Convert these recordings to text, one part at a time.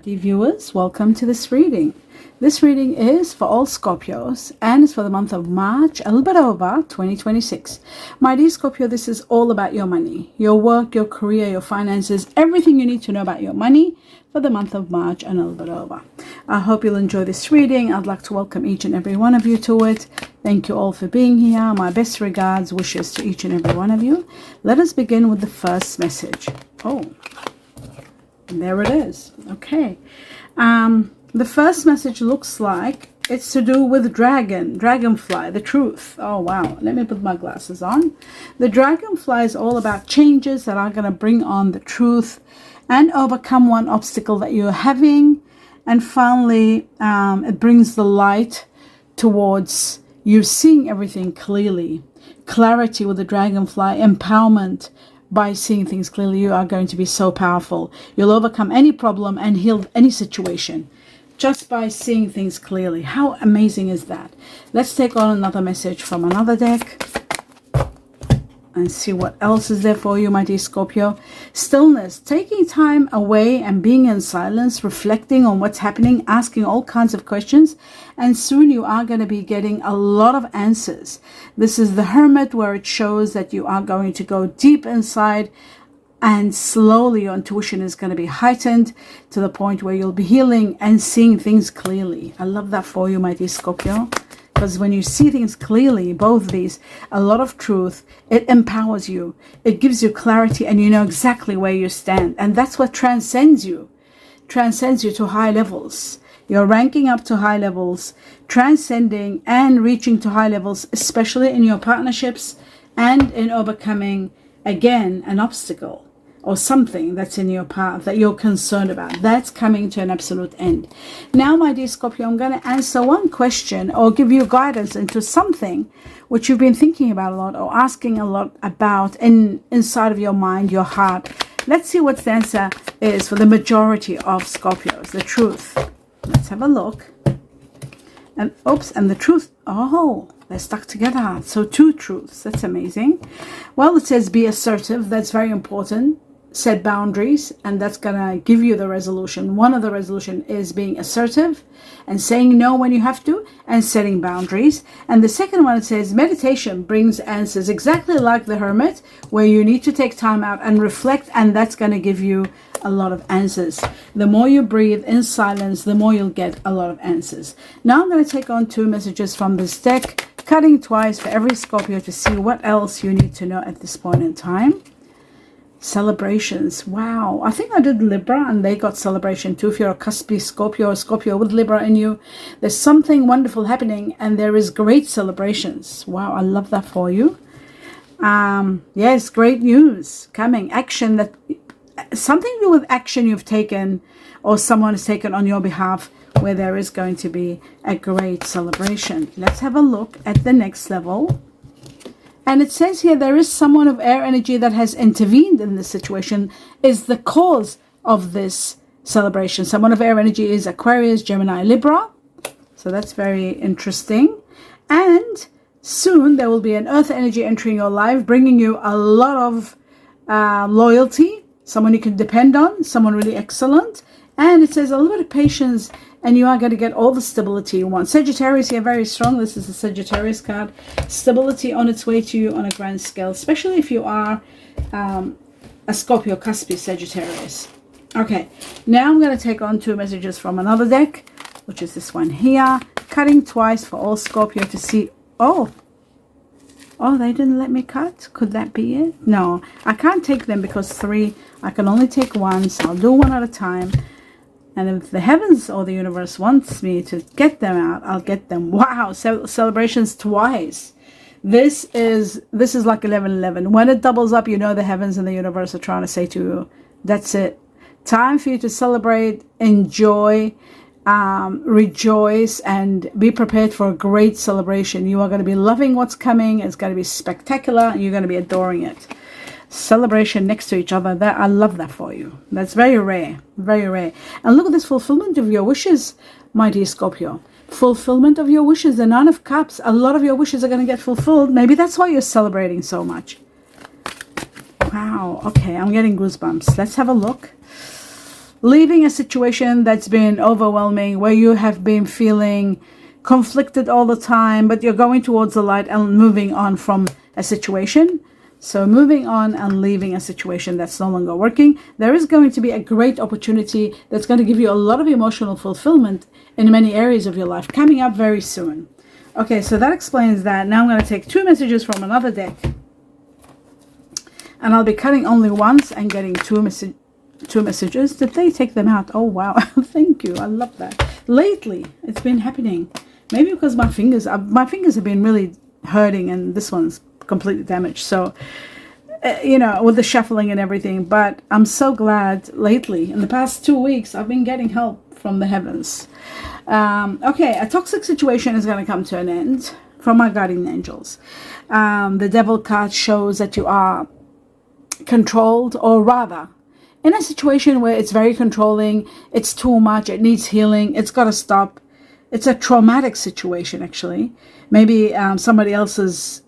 Dear viewers, welcome to this reading. This reading is for all Scorpios and it's for the month of March, a little bit over 2026. My dear Scorpio, this is all about your money, your work, your career, your finances, everything you need to know about your money for the month of March and a little bit over. I hope you'll enjoy this reading. I'd like to welcome each and every one of you to it. Thank you all for being here. My best regards, wishes to each and every one of you. Let us begin with the first message. And there it is. Okay. The first message looks like it's to do with dragonfly, the truth. Oh, wow. Let me put my glasses on. The dragonfly is all about changes that are going to bring on the truth and overcome one obstacle that you're having. And finally, it brings the light towards you seeing everything clearly. Clarity with the dragonfly, empowerment. By seeing things clearly, you are going to be so powerful. You'll overcome any problem and heal any situation just by seeing things clearly. How amazing is that? Let's take on another message from another deck and see what else is there for you, my dear Scorpio. Stillness, taking time away and being in silence, reflecting on what's happening, asking all kinds of questions, and soon you are going to be getting a lot of answers. This is the Hermit, where it shows that you are going to go deep inside and slowly your intuition is going to be heightened to the point where you'll be healing and seeing things clearly. I love that for you, my dear Scorpio. Because when you see things clearly, both these, a lot of truth, it empowers you. It gives you clarity and you know exactly where you stand. And that's what transcends you to high levels. You're ranking up to high levels, transcending and reaching to high levels, especially in your partnerships and in overcoming, again, an obstacle or something that's in your path that you're concerned about. That's coming to an absolute end. Now, my dear Scorpio, I'm going to answer one question or give you guidance into something which you've been thinking about a lot or asking a lot about inside of your mind, your heart. Let's see what the answer is for the majority of Scorpios, the truth. Let's have a look. And the truth, they're stuck together. So two truths, that's amazing. Well, it says be assertive. That's very important. Set boundaries, and that's gonna give you the resolution. One of the resolution is being assertive and saying no when you have to and setting boundaries. And the second one, it says meditation brings answers, exactly like the Hermit, where you need to take time out and reflect, and that's going to give you a lot of answers. The more you breathe in silence, the more you'll get a lot of answers. Now I'm going to take on two messages from this deck, cutting twice for every Scorpio to see what else you need to know at this point in time. Celebrations. Wow. I think I did Libra and they got celebration too. If you're a cuspy Scorpio or Scorpio with Libra in you, there's something wonderful happening and there is great celebrations. Wow. I love that for you. Yes, great news coming. Action, that something to do with action you've taken or someone has taken on your behalf, where there is going to be a great celebration. Let's have a look at the next level. And it says here, there is someone of air energy that has intervened in this situation, is the cause of this celebration. Someone of air energy is Aquarius, Gemini, Libra. So that's very interesting. And soon there will be an earth energy entering your life, bringing you a lot of loyalty, someone you can depend on, someone really excellent. And it says a little bit of patience, and you are going to get all the stability you want. Sagittarius here, very strong. This is the Sagittarius card. Stability on its way to you on a grand scale, especially if you are a Scorpio cuspy Sagittarius. Okay, now I'm going to take on two messages from another deck, which is this one here. Cutting twice for all Scorpio to see. Oh, they didn't let me cut. Could that be it? No, I can't take them because three. I can only take one, so I'll do one at a time. And if the heavens or the universe wants me to get them out, I'll get them. Wow, celebrations twice. This is like 11:11. When it doubles up, you know the heavens and the universe are trying to say to you, that's it. Time for you to celebrate, enjoy, rejoice, and be prepared for a great celebration. You are going to be loving what's coming. It's going to be spectacular, and you're going to be adoring it. Celebration next to each other. That I love that for you. That's very rare, very rare. And look at this fulfillment of your wishes, my dear Scorpio. Fulfillment of your wishes. The Nine of Cups. A lot of your wishes are going to get fulfilled. Maybe that's why you're celebrating so much. Wow. Okay, I'm getting goosebumps. Let's have a look. leaving a situation that's been overwhelming, where you have been feeling conflicted all the time, but you're going towards the light and moving on from a situation. So moving on and leaving a situation that's no longer working. There is going to be a great opportunity that's going to give you a lot of emotional fulfillment in many areas of your life coming up very soon. Okay, so that explains that. Now I'm going to take 2 messages from another deck. And I'll be cutting only once and getting 2 messages. Did they take them out? Oh, wow. Thank you. I love that. Lately, it's been happening. Maybe because my fingers have been really hurting, and this one's completely damaged. So, you know, with the shuffling and everything. But I'm so glad lately, in the past 2 weeks, I've been getting help from the heavens. Okay, a toxic situation is going to come to an end from my guardian angels. The devil card shows that you are controlled, or rather, in a situation where it's very controlling, it's too much, it needs healing, it's got to stop. It's a traumatic situation, actually. Maybe somebody else's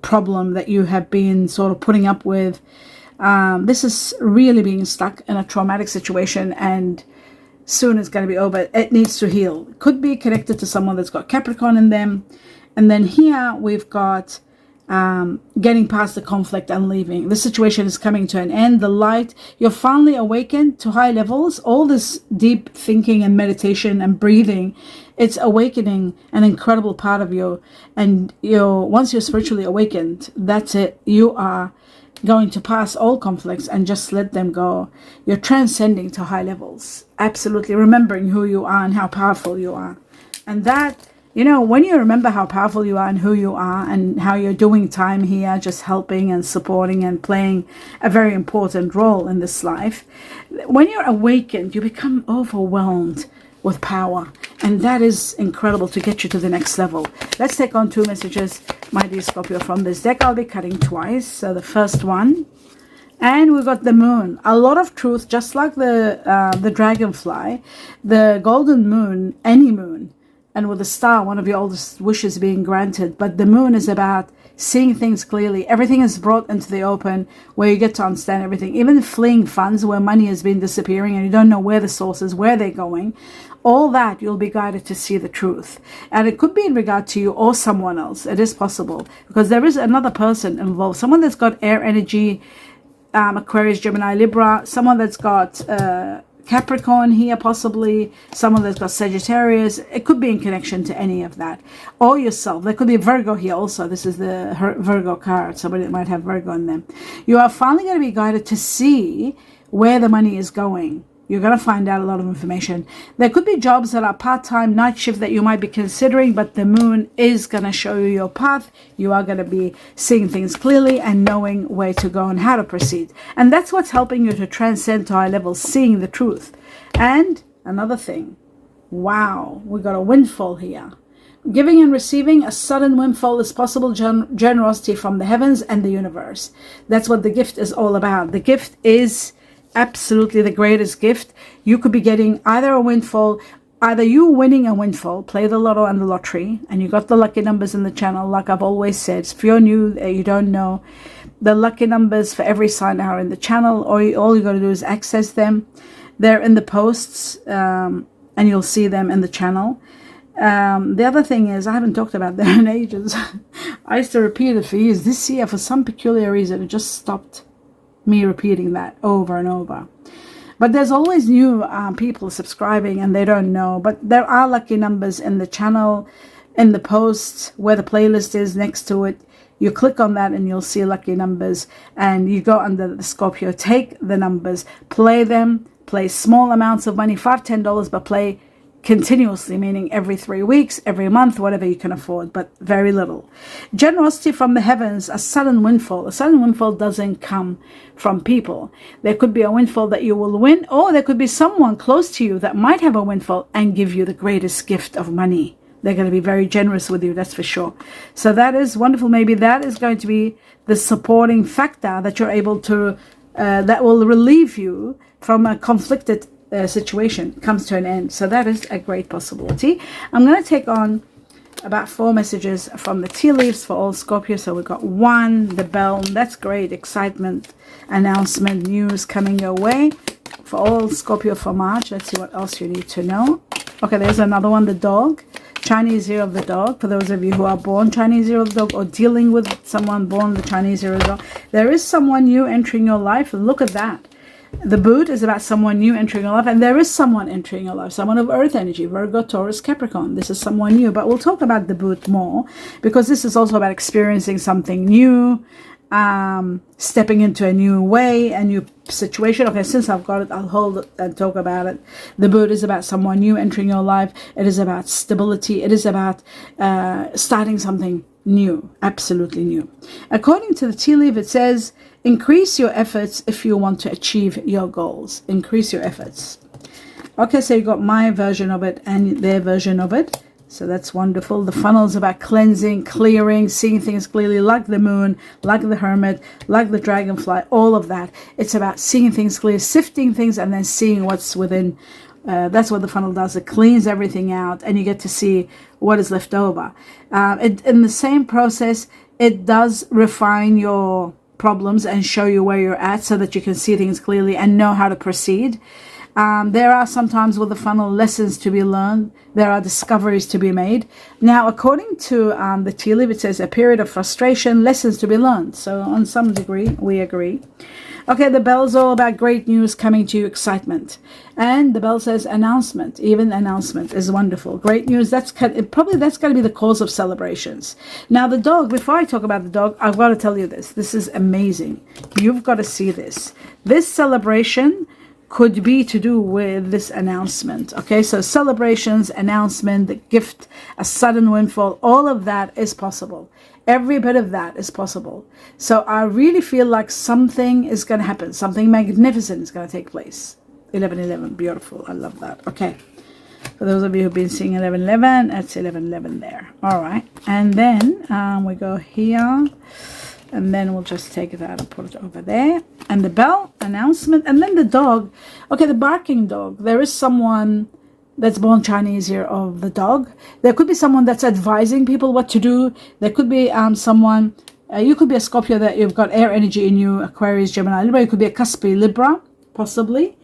problem that you have been sort of putting up with. This is really being stuck in a traumatic situation, and soon it's going to be over. It needs to heal. It could be connected to someone that's got Capricorn in them. And then here we've got getting past the conflict and leaving. The situation is coming to an end. The light, you're finally awakened to high levels. All this deep thinking and meditation and breathing, it's awakening an incredible part of you. And once you're spiritually awakened, that's it. You are going to pass all conflicts and just let them go. You're transcending to high levels. Absolutely remembering who you are and how powerful you are. And that, you know, when you remember how powerful you are and who you are and how you're doing time here, just helping and supporting and playing a very important role in this life, when you're awakened, you become overwhelmed with power. And that is incredible to get you to the next level. Let's take on 2 messages, my dear Scorpio, from this deck. I'll be cutting twice. So the first one, and we've got the moon. A lot of truth, just like the dragonfly, the golden moon, any moon, and with a star, one of your oldest wishes being granted. But the moon is about seeing things clearly. Everything is brought into the open, where you get to understand everything. Even fleeing funds, where money has been disappearing and you don't know where the source is, where they're going. All that, you'll be guided to see the truth. And it could be in regard to you or someone else. It is possible, because there is another person involved. Someone that's got air energy, Aquarius, Gemini, Libra. Someone that's got Capricorn here, possibly. Someone that's got Sagittarius. It could be in connection to any of that. Or yourself. There could be a Virgo here also. This is the Virgo card. Somebody that might have Virgo in them. You are finally going to be guided to see where the money is going. You're going to find out a lot of information. There could be jobs that are part-time, night shift that you might be considering, but the moon is going to show you your path. You are going to be seeing things clearly and knowing where to go and how to proceed. And that's what's helping you to transcend to high levels, seeing the truth. And another thing, wow, we got a windfall here. Giving and receiving, a sudden windfall is possible, generosity from the heavens and the universe. That's what the gift is all about. The gift is absolutely the greatest gift. You could be getting either a windfall, either you winning a windfall, play the lotto and the lottery, and you got the lucky numbers in the channel. Like I've always said, if you're new, you don't know, the lucky numbers for every sign are in the channel, or all you got to do is access them. They're in the posts, and you'll see them in the channel. The other thing is, I haven't talked about that in ages. I used to repeat it for years. This year, for some peculiar reason, it just stopped me repeating that over and over. But there's always new people subscribing and they don't know. But there are lucky numbers in the channel, in the posts where the playlist is next to it. You click on that and you'll see lucky numbers, and you go under the Scorpio, take the numbers, play them, play small amounts of money, $5, $10, but play continuously, meaning every 3 weeks, every month, whatever you can afford, but very little. Generosity from the heavens, a sudden windfall. A sudden windfall doesn't come from people. There could be a windfall that you will win, or there could be someone close to you that might have a windfall and give you the greatest gift of money. They're going to be very generous with you, that's for sure. So that is wonderful. Maybe that is going to be the supporting factor that you're able to, that will relieve you from a conflicted situation comes to an end. So that is a great possibility. I'm going to take on about 4 messages from the tea leaves for all Scorpio. So we've got 1, the bell. That's great. Excitement, announcement, news coming your way. For all Scorpio for March. Let's see what else you need to know. Okay, there's another one, the dog. Chinese year of the dog. For those of you who are born Chinese year of the dog or dealing with someone born the Chinese year of the dog, there is someone new entering your life. Look at that. The boot is about someone new entering your life, and there is someone entering your life, someone of earth energy, Virgo, Taurus, Capricorn. This is someone new, but we'll talk about the boot more because this is also about experiencing something new, stepping into a new way, a new situation. Okay, since I've got it, I'll hold it and talk about it. The boot is about someone new entering your life. It is about stability. It is about starting something new, absolutely new. According to the tea leaf, it says, increase your efforts if you want to achieve your goals. Increase your efforts. Okay, so you got my version of it and their version of it. So that's wonderful. The funnel is about cleansing, clearing, seeing things clearly, like the moon, like the hermit, like the dragonfly, all of that. It's about seeing things clear, sifting things, and then seeing what's within. That's what the funnel does. It cleans everything out, and you get to see what is left over. In the same process, it does refine your problems and show you where you're at so that you can see things clearly and know how to proceed. There are sometimes with the funnel lessons to be learned. There are discoveries to be made. Now, according to the tea leaf, it says a period of frustration, lessons to be learned. So on some degree, we agree. Okay, the bell's all about great news coming to you, excitement. And the bell says announcement. Even announcement is wonderful. Great news. That's going to be the cause of celebrations. Now, the dog, before I talk about the dog, I've got to tell you this. This is amazing. You've got to see this. This celebration could be to do with this announcement. Okay, so celebrations, announcement, the gift, a sudden windfall, all of that is possible. Every bit of that is possible. So I really feel like something is going to happen. Something magnificent is going to take place. 1111, beautiful. I love that. Okay, for those of you who've been seeing 1111, that's 1111 there. All right, and then we go here. And then we'll just take that and put it over there. And the bell, announcement, and then the dog. Okay, the barking dog. There is someone that's born Chinese year of the dog. There could be someone that's advising people what to do. There could be someone, you could be a Scorpio that you've got air energy in you, Aquarius, Gemini, Libra. You could be a Cuspi, Libra, possibly.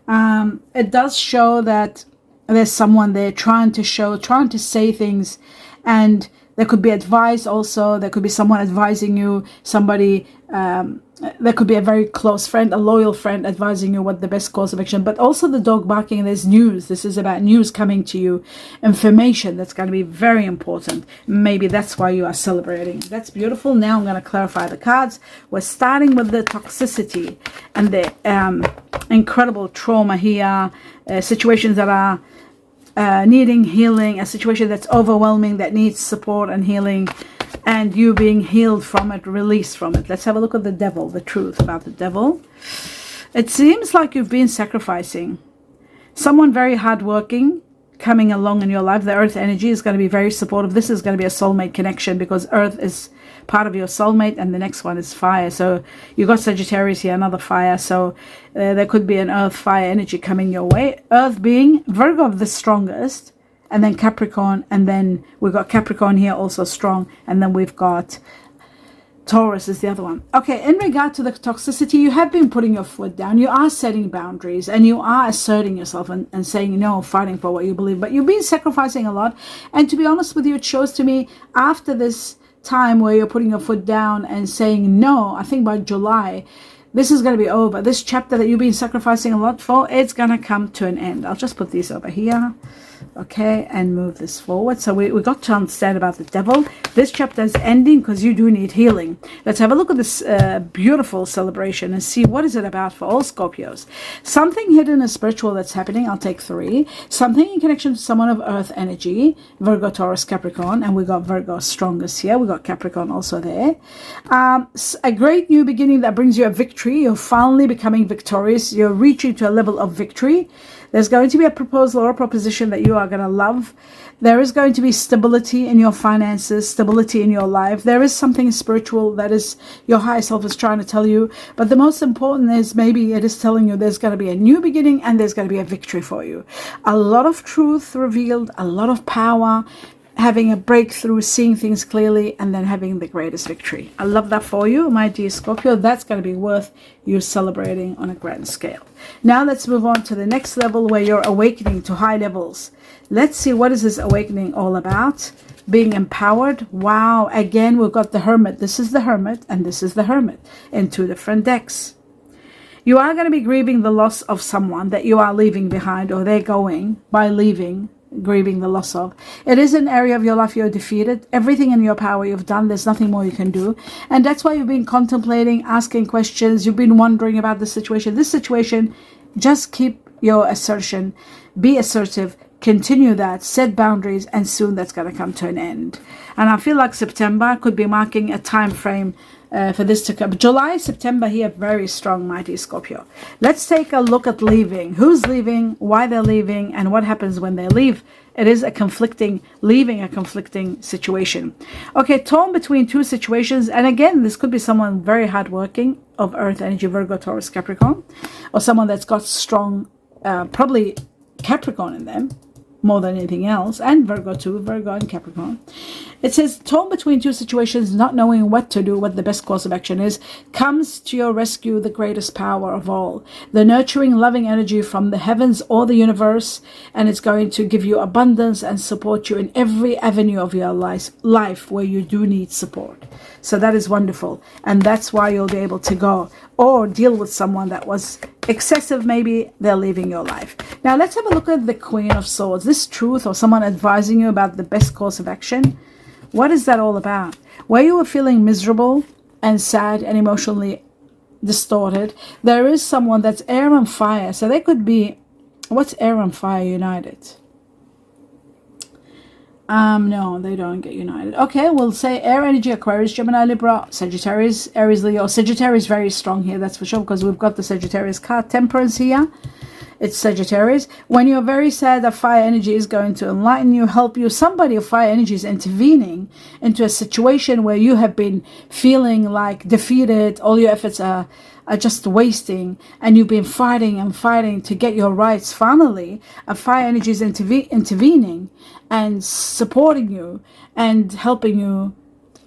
It does show that there's someone there trying to say things, and there could be advice also. There could be someone advising you, somebody, there could be a very close friend, a loyal friend advising you what the best course of action. But also the dog barking, there's news. This is about news coming to you, information that's going to be very important. Maybe that's why you are celebrating. That's beautiful. Now I'm going to clarify the cards. We're starting with the toxicity and the incredible trauma here, situations that are needing healing, a situation that's overwhelming, that needs support and healing, and you being healed from it, released from it. Let's have a look at the devil, the truth about the devil. It seems like you've been sacrificing. Someone very hardworking coming along in your life. The earth energy is going to be very supportive. This is going to be a soulmate connection because earth is part of your soulmate and the next one is fire. So you got Sagittarius here, another fire. So there could be an earth fire energy coming your way. Earth being Virgo of the strongest, and then Capricorn, and then we've got Capricorn here also strong, and then we've got Taurus is the other one. Okay, in regard to the toxicity, you have been putting your foot down. You are setting boundaries and you are asserting yourself and saying no, fighting for what you believe. But you've been sacrificing a lot. And to be honest with you, it shows to me after this time where you're putting your foot down and saying no, I think by July, this is going to be over. This chapter that you've been sacrificing a lot for, it's going to come to an end. I'll just put these over here. Okay, and move this forward. So we got to understand about the devil. This chapter is ending because you do need healing. Let's have a look at this beautiful celebration and see what is it about for all Scorpios. Something hidden and spiritual that's happening. I'll take 3. Something in connection to someone of earth energy. Virgo, Taurus, Capricorn. And we got Virgo strongest here. We got Capricorn also there. A great new beginning that brings you a victory. You're finally becoming victorious. You're reaching to a level of victory. There's going to be a proposal or a proposition that you are going to love. There is going to be stability in your finances, stability in your life. There is something spiritual that is your higher self is trying to tell you. But the most important is maybe it is telling you there's going to be a new beginning and there's going to be a victory for you. A lot of truth revealed, a lot of power. having a breakthrough, seeing things clearly, and then having the greatest victory. I love that for you, my dear Scorpio. That's going to be worth you celebrating on a grand scale. Now let's move on to the next level where you're awakening to high levels. Let's see, what is this awakening all about? Being empowered. Wow. Again, we've got the Hermit. This is the Hermit and this is the Hermit in two different decks. You are going to be grieving the loss of someone that you are leaving behind, or they're going by leaving, grieving the loss of. It is an area of your life you're defeated. Everything in your power you've done. There's nothing more you can do. And that's why you've been contemplating, asking questions. You've been wondering about the situation. This situation, just keep your assertion. Be assertive. Continue that. Set boundaries. And soon that's going to come to an end. And I feel like September could be marking a time frame for this to come. July, September here, very strong, mighty Scorpio. Let's take a look at leaving. Who's leaving, why they're leaving, and what happens when they leave. It is a conflicting, leaving a conflicting situation. Okay, torn between two situations. And again, this could be someone very hardworking of Earth energy, Virgo, Taurus, Capricorn, or someone that's got strong, probably Capricorn in them, more than anything else, and Virgo too, Virgo and Capricorn. It says, torn between two situations, not knowing what to do, what the best course of action is, comes to your rescue the greatest power of all, the nurturing, loving energy from the heavens or the universe, and it's going to give you abundance and support you in every avenue of your life where you do need support. So that is wonderful, and that's why you'll be able to go or deal with someone that was excessive. Maybe they're leaving your life. Now let's have a look at the Queen of Swords. This truth, or someone advising you about the best course of action. What is that all about? Where you were feeling miserable and sad and emotionally distorted, there is someone that's air and fire. So they could be, what's air and fire united? No, they don't get united. Okay, we'll say air energy, Aquarius, Gemini, Libra, Sagittarius, Aries, Leo. Sagittarius very strong here, that's for sure, because we've got the Sagittarius card. Temperance here. It's Sagittarius. When you're very sad, the fire energy is going to enlighten you, help you. Somebody of fire energy is intervening into a situation where you have been feeling like defeated. All your efforts are just wasting, and you've been fighting and fighting to get your rights. Finally, a fire energy is intervening and supporting you and helping you,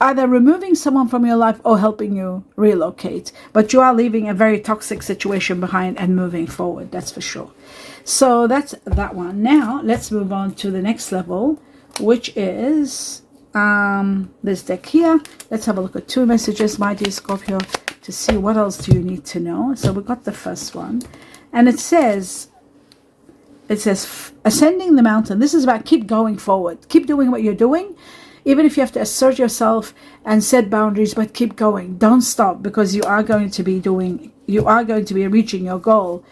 either removing someone from your life or helping you relocate. But you are leaving a very toxic situation behind and moving forward, that's for sure. So that's that one. Now let's move on to the next level, which is this deck here. Let's have a look at two messages, my dear Scorpio, to see what else do you need to know. So we got the first one, and it says ascending the mountain. This is about keep going forward, keep doing what you're doing. Even if you have to assert yourself and set boundaries, but keep going. Don't stop, because you are going to be reaching your goal,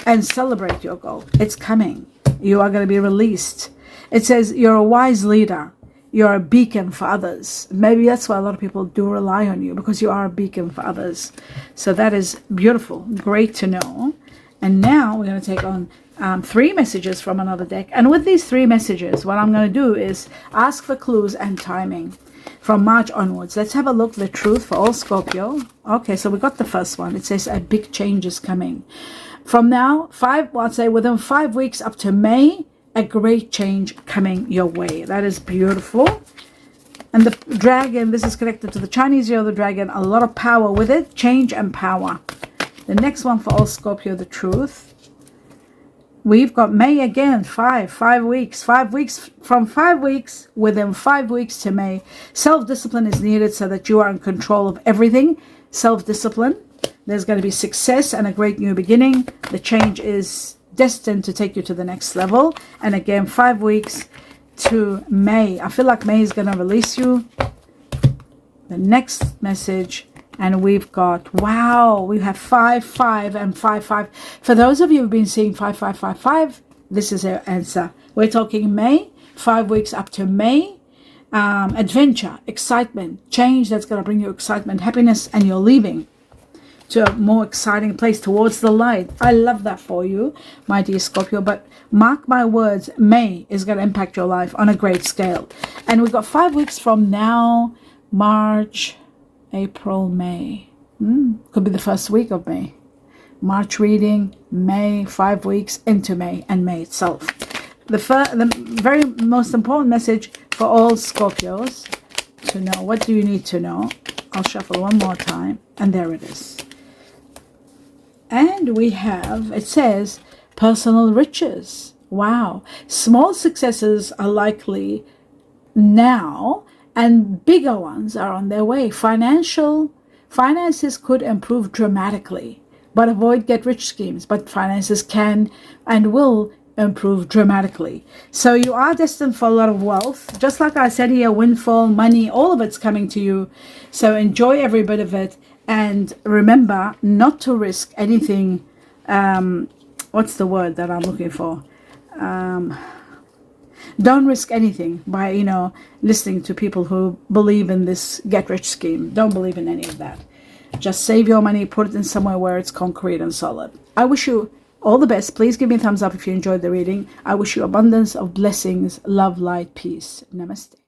and celebrate your goal. It's coming. You are going to be released. It says you're a wise leader. You're a beacon for others. Maybe that's why a lot of people do rely on you, because you are a beacon for others. So that is beautiful. Great to know. And now we're going to take on three messages from another deck. And with these three messages, what I'm going to do is ask for clues and timing from March onwards. Let's have a look. The truth for all Scorpio. Okay, so we got the first one. It says a big change is coming. From now, I'd say within 5 weeks up to May, a great change coming your way. That is beautiful. And the dragon, this is connected to the Chinese year of the dragon. A lot of power with it. Change and power. The next one for all Scorpio, the truth. We've got May again, 5 weeks. 5 weeks, from 5 weeks, within 5 weeks to May. Self-discipline is needed so that you are in control of everything. Self-discipline. There's going to be success and a great new beginning. The change is destined to take you to the next level. And again, 5 weeks to May. I feel like May is going to release you. The next message. And we've got, wow, we have 5, 5, and 5, 5. For those of you who've been seeing 5, 5, 5, 5, this is your answer. We're talking May, 5 weeks up to May. Adventure, excitement, change that's going to bring you excitement, happiness, and you're leaving to a more exciting place towards the light. I love that for you, my dear Scorpio. But mark my words, May is going to impact your life on a great scale. And we've got 5 weeks from now, March, April, May. Could be the first week of May. March reading, May, 5 weeks into May, and May itself. the very most important message for all Scorpios to know. What do you need to know? I'll shuffle one more time, and there it is. And we have, it says, personal riches. Wow. Small successes are likely now, and bigger ones are on their way. Finances could improve dramatically, but avoid get-rich schemes. But finances can and will improve dramatically. So you are destined for a lot of wealth. Just like I said here, windfall, money, all of it's coming to you. So enjoy every bit of it. And remember not to risk anything. What's the word that I'm looking for? Don't risk anything by, listening to people who believe in this get-rich scheme. Don't believe in any of that. Just save your money, put it in somewhere where it's concrete and solid. I wish you all the best. Please give me a thumbs up if you enjoyed the reading. I wish you abundance of blessings, love, light, peace. Namaste.